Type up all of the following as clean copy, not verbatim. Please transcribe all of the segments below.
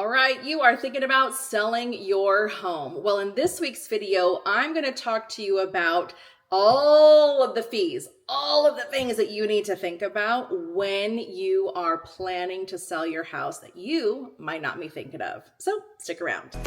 All right, you are thinking about selling your home. Well, in this week's video, I'm going to talk to you about all of the fees, all of the things that you need to think about when you are planning to sell your house that you might not be thinking of. So stick around.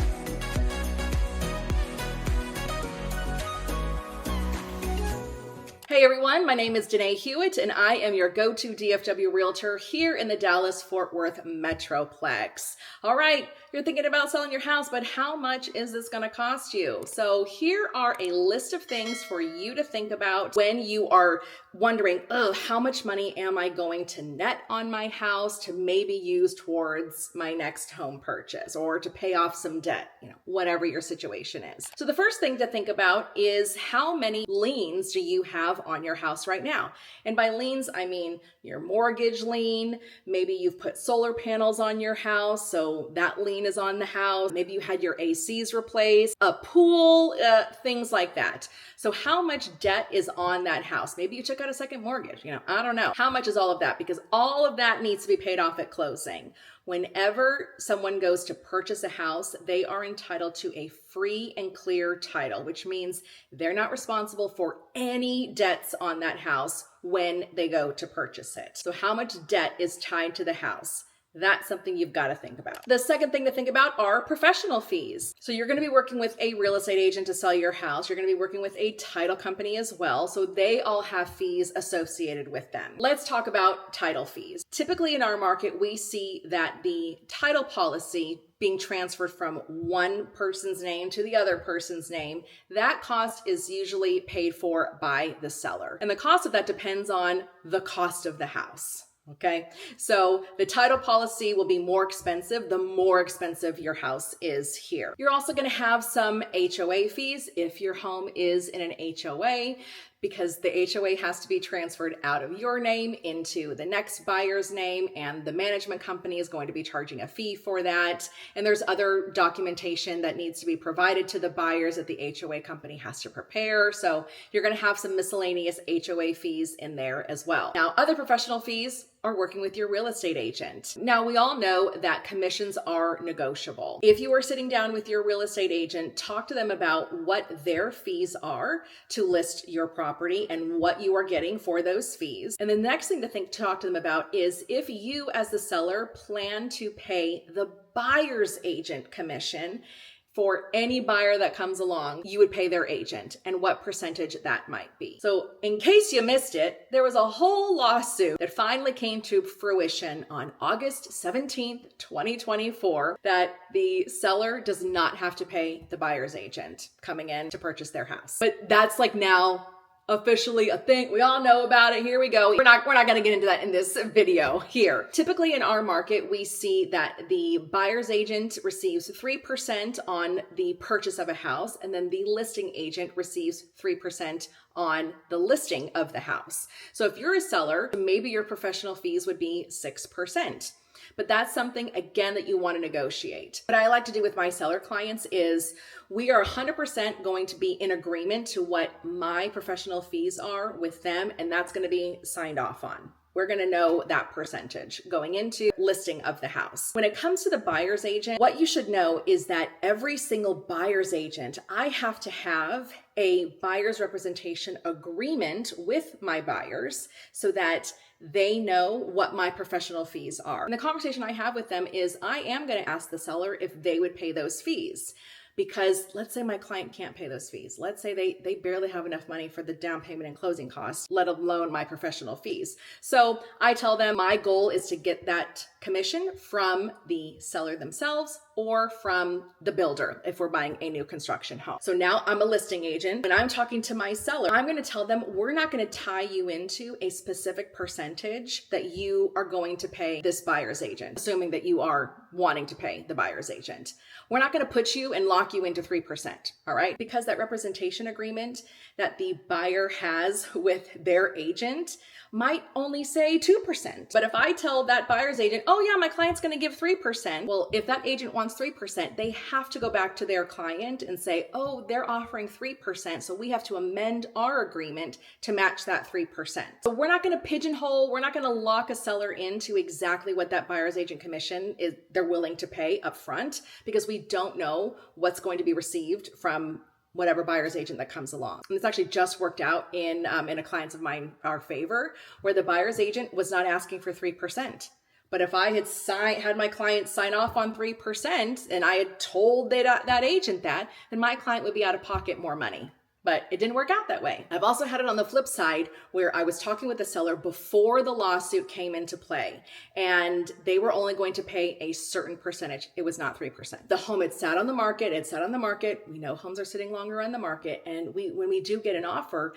Hey everyone, my name is Danae Hewitt and I am your go-to DFW realtor here in the Dallas-Fort Worth Metroplex. All right, you're thinking about selling your house, but how much is this going to cost you? So here are a list of things for you to think about when you are wondering, how much money am I going to net on my house to maybe use towards my next home purchase or to pay off some debt, whatever your situation is. So the first thing to think about is how many liens do you have on your house right now? And by liens, I mean your mortgage lien. Maybe you've put solar panels on your house, so that lien is on the house. Maybe you had your ACs replaced, a pool, things like that. So how much debt is on that house? Maybe you took out a second mortgage. I don't know. How much is all of that? Because all of that needs to be paid off at closing. Whenever someone goes to purchase a house, they are entitled to a free and clear title, which means they're not responsible for any debts on that house when they go to purchase it. So how much debt is tied to the house? That's something you've got to think about. The second thing to think about are professional fees. So you're going to be working with a real estate agent to sell your house. You're going to be working with a title company as well. So they all have fees associated with them. Let's talk about title fees. Typically in our market, we see that the title policy being transferred from one person's name to the other person's name, that cost is usually paid for by the seller. And the cost of that depends on the cost of the house. Okay, so the title policy will be more expensive the more expensive your house is here. You're also going to have some HOA fees if your home is in an HOA, because the HOA has to be transferred out of your name into the next buyer's name, and the management company is going to be charging a fee for that. And there's other documentation that needs to be provided to the buyers that the HOA company has to prepare. So you're going to have some miscellaneous HOA fees in there as well. Now, other professional fees are working with your real estate agent. Now, we all know that commissions are negotiable. If you are sitting down with your real estate agent, talk to them about what their fees are to list your property and what you are getting for those fees. And the next thing to talk to them about is if you as the seller plan to pay the buyer's agent commission for any buyer that comes along, you would pay their agent and what percentage that might be. So in case you missed it, there was a whole lawsuit that finally came to fruition on August 17th, 2024, that the seller does not have to pay the buyer's agent coming in to purchase their house. But that's like now officially a thing. We all know about it. Here we go. We're not going to get into that in this video here. Typically in our market, we see that the buyer's agent receives 3% on the purchase of a house, and then the listing agent receives 3% on the listing of the house. So if you're a seller, maybe your professional fees would be 6%. But that's something, again, that you want to negotiate. What I like to do with my seller clients is we are 100% going to be in agreement to what my professional fees are with them, and that's going to be signed off on. We're going to know that percentage going into listing of the house. When it comes to the buyer's agent, what you should know is that every single buyer's agent, I have to have a buyer's representation agreement with my buyers so that they know what my professional fees are. And the conversation I have with them is I am going to ask the seller if they would pay those fees. Because let's say my client can't pay those fees. Let's say they barely have enough money for the down payment and closing costs, let alone my professional fees. So I tell them my goal is to get that commission from the seller themselves or from the builder if we're buying a new construction home. So now I'm a listing agent. When I'm talking to my seller, I'm going to tell them we're not going to tie you into a specific percentage that you are going to pay this buyer's agent, assuming that you are wanting to pay the buyer's agent. We're not going to put you and lock you into 3%, all right? Because that representation agreement that the buyer has with their agent might only say 2%. But if I tell that buyer's agent, oh yeah, my client's going to give 3%. Well, if that agent wants 3%, they have to go back to their client and say, oh, they're offering 3%. So we have to amend our agreement to match that 3%. So we're not going to pigeonhole, we're not going to lock a seller into exactly what that buyer's agent commission is they're willing to pay up front, because we don't know what's going to be received from whatever buyer's agent that comes along. And this actually just worked out in a client's of mine, our favor, where the buyer's agent was not asking for 3%. But if I had my client sign off on 3% and I had told that agent that, then my client would be out of pocket more money. But it didn't work out that way. I've also had it on the flip side where I was talking with the seller before the lawsuit came into play, and they were only going to pay a certain percentage. It was not 3%. The home had sat on the market. We know homes are sitting longer on the market. And when we do get an offer,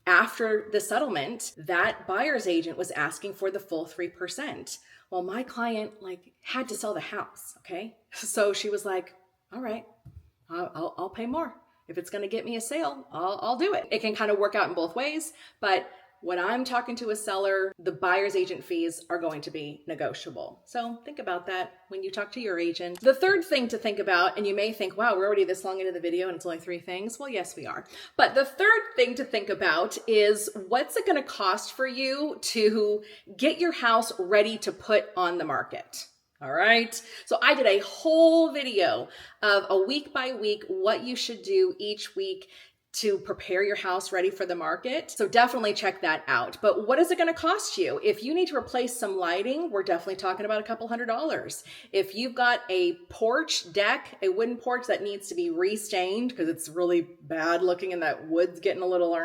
after the settlement, that buyer's agent was asking for the full 3%. Well, my client had to sell the house, okay? So she was like, all right, I'll pay more. If it's going to get me a sale, I'll do it. It can kind of work out in both ways, but when I'm talking to a seller, the buyer's agent fees are going to be negotiable. So think about that when you talk to your agent. The third thing to think about, and you may think, wow, we're already this long into the video and it's only 3 things. Well, yes, we are. But the third thing to think about is, what's it going to cost for you to get your house ready to put on the market? All right. So I did a whole video of a week by week, what you should do each week to prepare your house ready for the market. So definitely check that out. But what is it going to cost you? If you need to replace some lighting, we're definitely talking about a couple $100s. If you've got a porch deck, a wooden porch that needs to be restained because it's really bad looking and that wood's getting a little,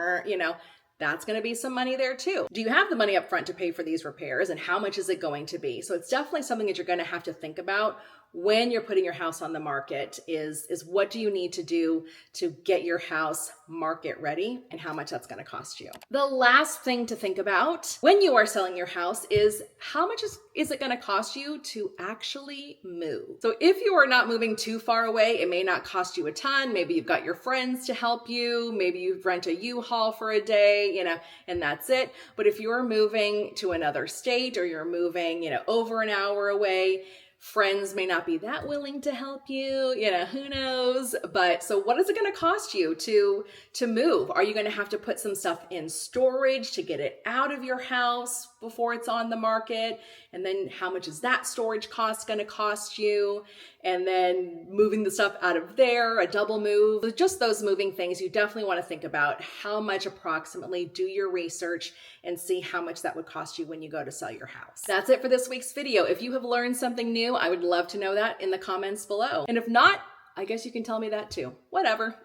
that's going to be some money there too. Do you have the money up front to pay for these repairs, and how much is it going to be? So it's definitely something that you're going to have to think about when you're putting your house on the market is what do you need to do to get your house market ready, and how much that's going to cost you. The last thing to think about when you are selling your house is, how much is it going to cost you to actually move? So if you are not moving too far away, it may not cost you a ton. Maybe you've got your friends to help you. Maybe you rent a U-Haul for a day, and that's it. But if you're moving to another state, or you're moving, over an hour away, friends may not be that willing to help you, who knows? But so what is it going to cost you to move? Are you going to have to put some stuff in storage to get it out of your house before it's on the market? And then how much is that storage cost going to cost you? And then moving the stuff out of there, a double move, just those moving things, you definitely want to think about how much approximately, do your research and see how much that would cost you when you go to sell your house. That's it for this week's video. If you have learned something new, I would love to know that in the comments below. And if not, I guess you can tell me that too. Whatever.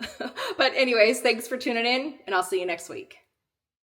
But anyways, thanks for tuning in, and I'll see you next week.